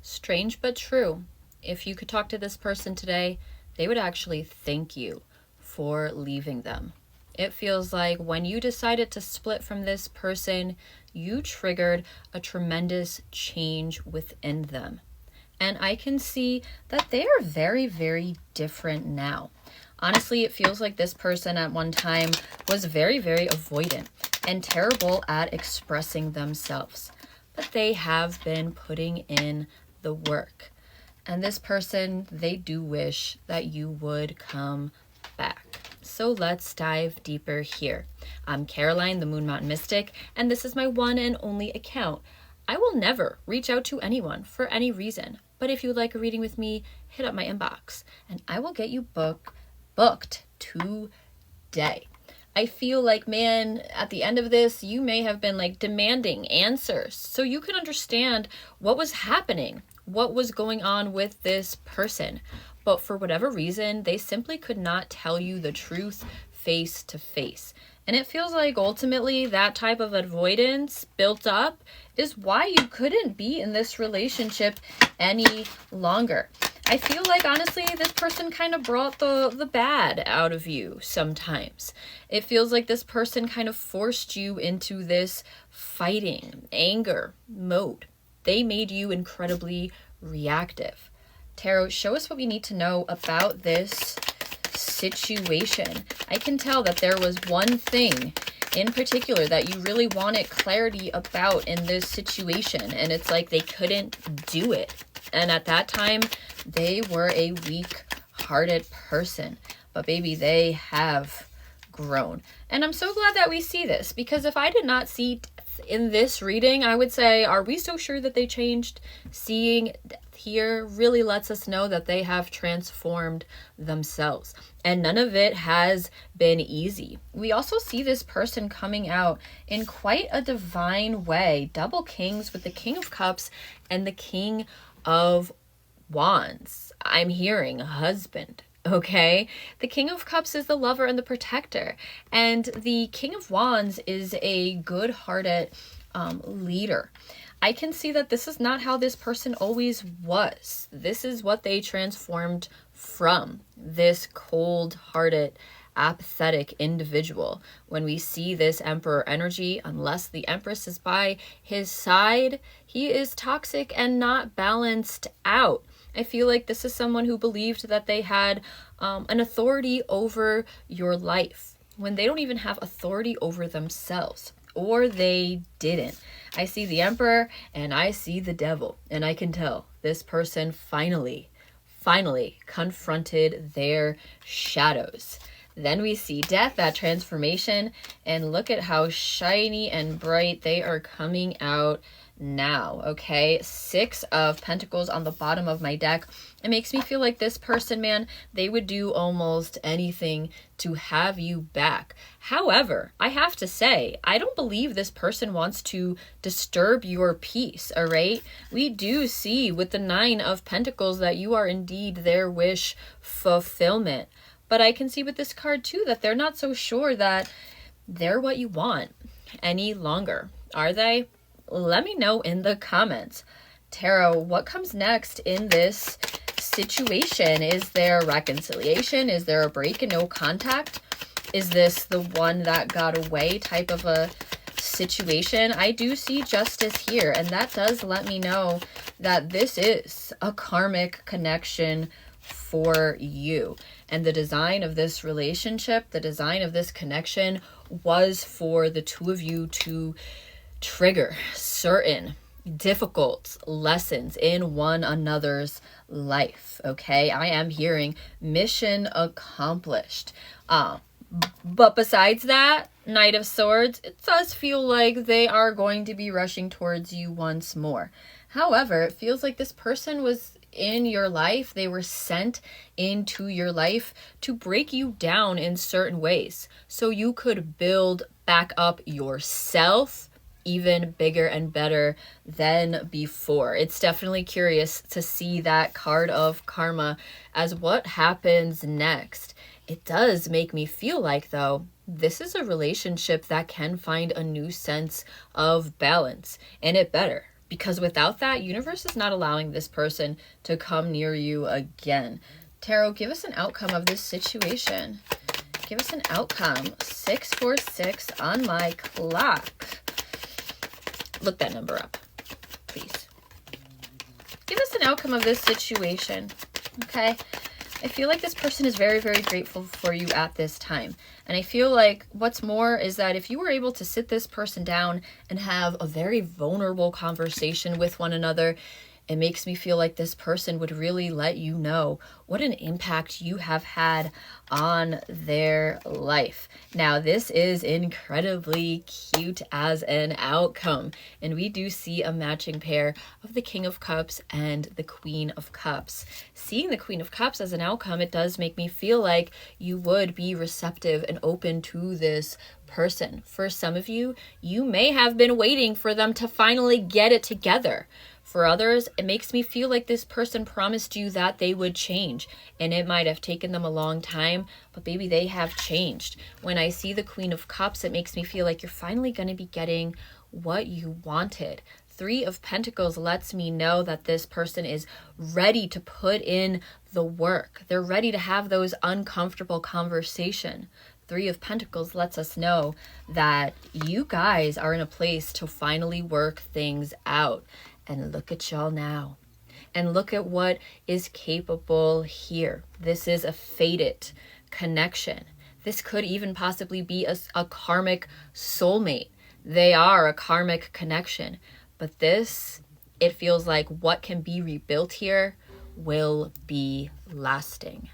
Strange but true. If you could talk to this person today, they would actually thank you for leaving them. It feels like when you decided to split from this person, you triggered a tremendous change within them. And I can see that they are very, very different now. Honestly, it feels like this person at one time was very, very avoidant and terrible at expressing themselves. But they have been putting in the work. And this person, they do wish that you would come back. So let's dive deeper here. I'm Caroline, the Moon Mountain Mystic, and this is my one and only account. I will never reach out to anyone for any reason, but if you would like a reading with me, hit up my inbox, and I will get you booked today. I feel like, man, at the end of this, you may have been like demanding answers so you can understand what was happening, what was going on with this person. But for whatever reason, they simply could not tell you the truth face to face. And it feels like ultimately that type of avoidance built up is why you couldn't be in this relationship any longer. I feel like, honestly, this person kind of brought the bad out of you sometimes. It feels like this person kind of forced you into this fighting, anger mode. They made you incredibly reactive. Tarot, show us what we need to know about this situation. I can tell that there was one thing in particular that you really wanted clarity about in this situation, and it's like they couldn't do it. And at that time, they were a weak-hearted person. But baby, they have grown. And I'm so glad that we see this, because if I did not see in this reading, I would say, are we so sure that they changed? Seeing here really lets us know that they have transformed themselves, and none of it has been easy. We also see this person coming out in quite a divine way. Double kings with the King of Cups and the King of Wands. I'm hearing husband. Okay, the King of Cups is the lover and the protector, and the King of Wands is a good-hearted leader. I can see that this is not how this person always was. This is what they transformed from, this cold-hearted, apathetic individual. When we see this Emperor energy, unless the Empress is by his side, he is toxic and not balanced out. I feel like this is someone who believed that they had an authority over your life when they don't even have authority over themselves, or they didn't. I see the Emperor and I see the Devil, and I can tell this person finally confronted their shadows. Then we see Death, that transformation, and look at how shiny and bright they are coming out now. Okay, 6 of Pentacles on the bottom of my deck. It makes me feel like this person, man, they would do almost anything to have you back. However, I have to say, I don't believe this person wants to disturb your peace, all right? We do see with the 9 of Pentacles that you are indeed their wish fulfillment. But I can see with this card too that they're not so sure that they're what you want any longer. Are they? Let me know in the comments. Tarot, what comes next in this situation? Is there reconciliation? Is there a break and no contact? Is this the one that got away type of a situation? I do see justice here, and that does let me know that this is a karmic connection for you. And the design of this relationship, the design of this connection was for the two of you to trigger certain difficult lessons in one another's life. Okay, I am hearing mission accomplished. But besides that, Knight of Swords, it does feel like they are going to be rushing towards you once more. However, it feels like this person was in your life. They were sent into your life to break you down in certain ways so you could build back up yourself even bigger and better than before. It's definitely curious to see that card of karma as what happens next. It does make me feel like, though, this is a relationship that can find a new sense of balance, and it better, because without that, universe is not allowing this person to come near you again. Tarot, give us an outcome of this situation. Give us an outcome. 646 on my clock. Look that number up, please. Give us an outcome of this situation, okay? I feel like this person is very, very grateful for you at this time. And I feel like what's more is that if you were able to sit this person down and have a very vulnerable conversation with one another, it makes me feel like this person would really let you know what an impact you have had on their life. Now, this is incredibly cute as an outcome. And we do see a matching pair of the King of Cups and the Queen of Cups. Seeing the Queen of Cups as an outcome, it does make me feel like you would be receptive and open to this person. For some of you, you may have been waiting for them to finally get it together. For others, it makes me feel like this person promised you that they would change, and it might have taken them a long time, but baby, they have changed. When I see the Queen of Cups, it makes me feel like you're finally going to be getting what you wanted. 3 of Pentacles lets me know that this person is ready to put in the work. They're ready to have those uncomfortable conversations. 3 of Pentacles lets us know that you guys are in a place to finally work things out. And look at y'all now. And look at what is capable here. This is a fated connection. This could even possibly be a karmic soulmate. They are a karmic connection. But this, it feels like what can be rebuilt here will be lasting.